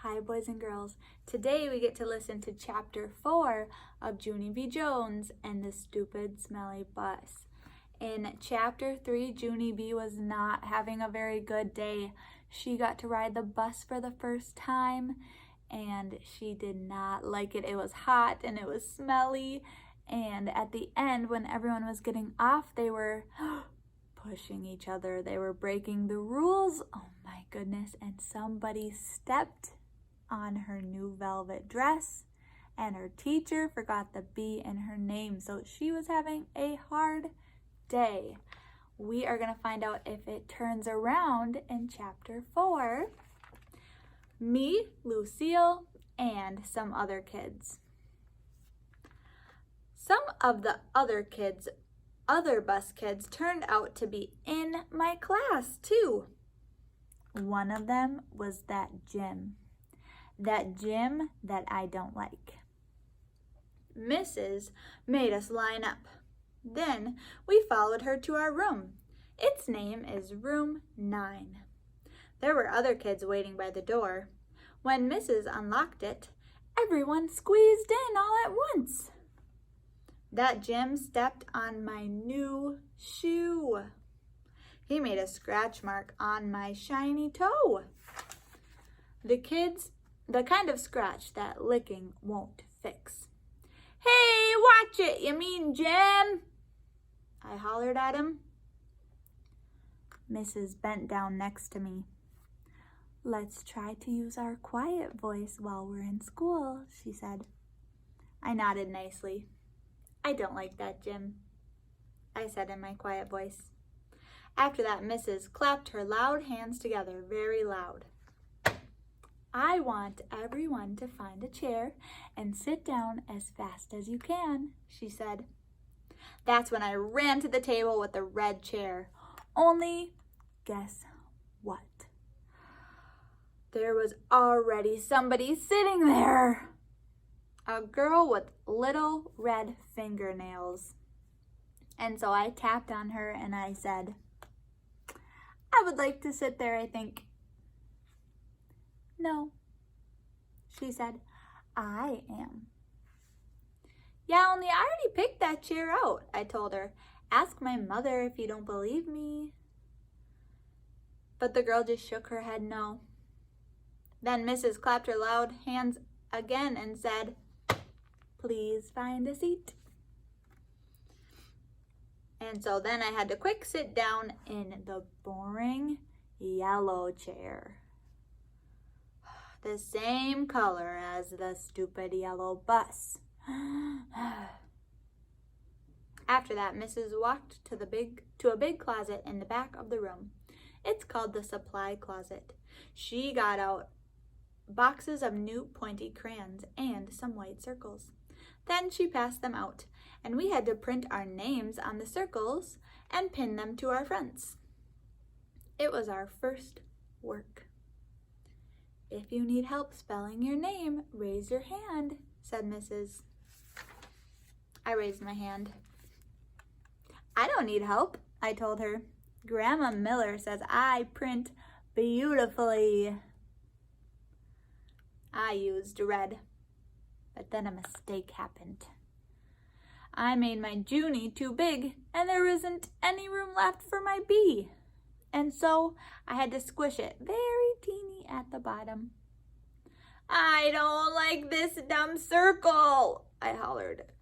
Hi boys and girls. Today we get to listen to chapter 4 of Junie B. Jones and the Stupid Smelly Bus. In chapter 3, Junie B was not having a very good day. She got to ride the bus for the first time and she did not like it. It was hot and it was smelly, and at the end when everyone was getting off, they were pushing each other. They were breaking the rules. Oh my goodness. And somebody stepped on her new velvet dress, and her teacher forgot the B in her name, so she was having a hard day. We are going to find out if it turns around in chapter 4. Me, Lucille, and some other kids. Some of the other bus kids turned out to be in my class too. One of them was that Jim that I don't like. Mrs. made us line up. Then we followed her to our room. Its name is room 9. There were other kids waiting by the door. When Mrs. unlocked it, everyone squeezed in all at once. That Jim stepped on my new shoe. He made a scratch mark on my shiny toe. The kind of scratch that licking won't fix. "Hey, watch it, you mean Jim?" I hollered at him. Mrs. bent down next to me. "Let's try to use our quiet voice while we're in school," she said. I nodded nicely. "I don't like that, Jim," I said in my quiet voice. After that, Mrs. clapped her loud hands together, very loud. "I want everyone to find a chair and sit down as fast as you can," she said. That's when I ran to the table with the red chair. Only, guess what? There was already somebody sitting there. A girl with little red fingernails. And so I tapped on her and I said, "I would like to sit there, I think." "No," she said, "I am." "Yeah, only I already picked that chair out," I told her. "Ask my mother if you don't believe me." But the girl just shook her head no. Then Mrs. clapped her loud hands again and said, "Please find a seat." And so then I had to quick sit down in the boring yellow chair. The same color as the stupid yellow bus. After that, Mrs. walked to a big closet in the back of the room. It's called the supply closet. She got out boxes of new pointy crayons and some white circles. Then she passed them out, and we had to print our names on the circles and pin them to our fronts. It was our first work. "If you need help spelling your name, raise your hand," said Mrs. I raised my hand. "I don't need help," I told her. "Grandma Miller says I print beautifully." I used red, but then a mistake happened. I made my Junie too big, and there isn't any room left for my B. And so I had to squish it very teeny at the bottom. "I don't like this dumb circle," I hollered.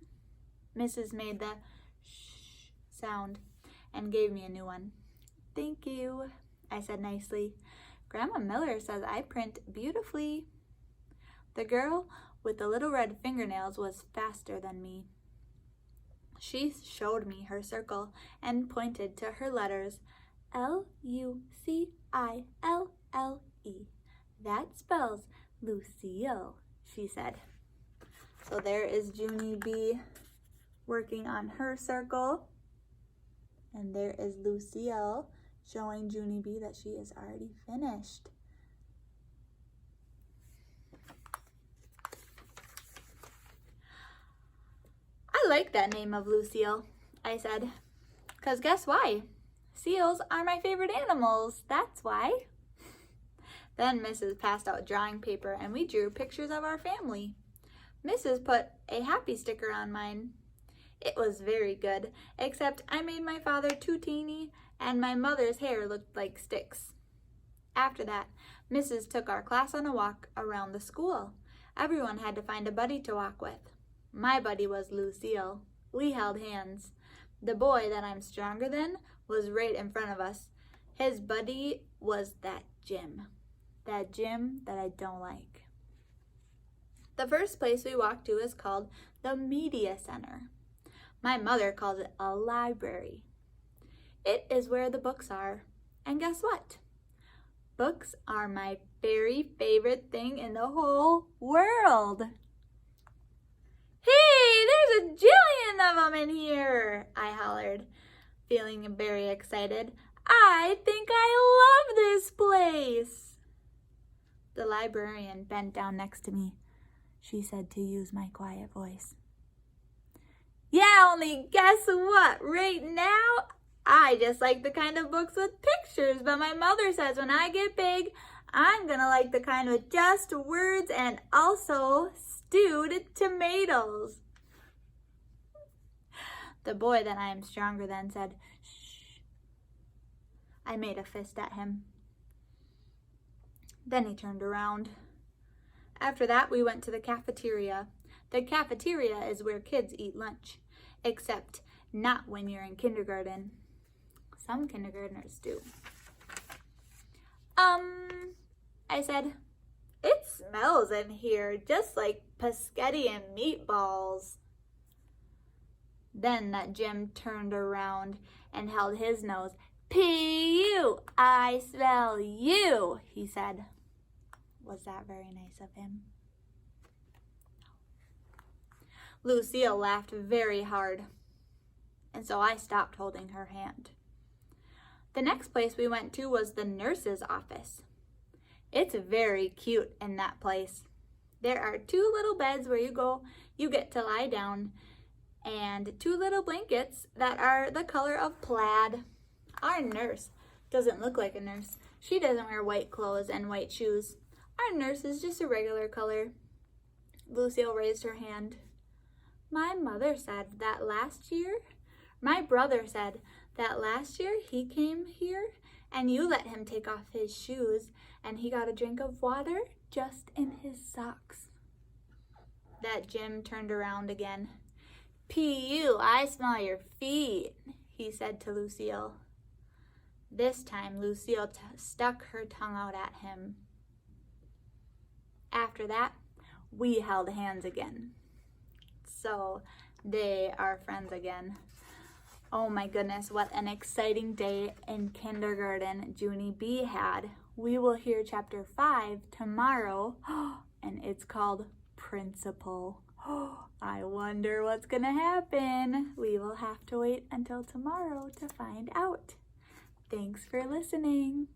Mrs. made the shh sound and gave me a new one. "Thank you," I said nicely. "Grandma Miller says I print beautifully." The girl with the little red fingernails was faster than me. She showed me her circle and pointed to her letters. "Lucille. That spells Lucille," she said. So there is Junie B working on her circle. And there is Lucille showing Junie B that she is already finished. "I like that name of Lucille," I said. "'Cause guess why? Seals are my favorite animals, that's why." Then Mrs. passed out drawing paper and we drew pictures of our family. Mrs. put a happy sticker on mine. It was very good, except I made my father too teeny and my mother's hair looked like sticks. After that, Mrs. took our class on a walk around the school. Everyone had to find a buddy to walk with. My buddy was Lucille. We held hands. The boy that I'm stronger than was right in front of us. His buddy was that Jim that I don't like. The first place we walked to is called the Media Center. My mother calls it a library. It is where the books are. And guess what? Books are my very favorite thing in the whole world. Hey, there's a jillion of them in here, I hollered, feeling very excited. I think I love this place. The librarian bent down next to me. She said to use my quiet voice. Yeah, only guess what? Right now, I just like the kind of books with pictures, but my mother says when I get big, I'm gonna like the kind with just words and also stewed tomatoes. The boy that I am stronger than said, shh. I made a fist at him. Then he turned around. After that, we went to the cafeteria. The cafeteria is where kids eat lunch, except not when you're in kindergarten. Some kindergartners do. I said, it smells in here just like pescetti and meatballs. Then that Jim turned around and held his nose. P.U., I smell you, he said. Was that very nice of him? Lucille laughed very hard, and so I stopped holding her hand. The next place we went to was the nurse's office. It's very cute in that place. There are 2 little beds where you get to lie down, and 2 little blankets that are the color of plaid. Our nurse doesn't look like a nurse. She doesn't wear white clothes and white shoes. Our nurse is just a regular color. Lucille raised her hand. My brother said that last year he came here and you let him take off his shoes and he got a drink of water just in his socks. That Jim turned around again. P.U., I smell your feet, he said to Lucille. This time, Lucille stuck her tongue out at him. After that, we held hands again. So they are friends again. Oh my goodness, what an exciting day in kindergarten Junie B had. We will hear chapter 5 tomorrow, and it's called Principal. I wonder what's gonna happen. We will have to wait until tomorrow to find out. Thanks for listening.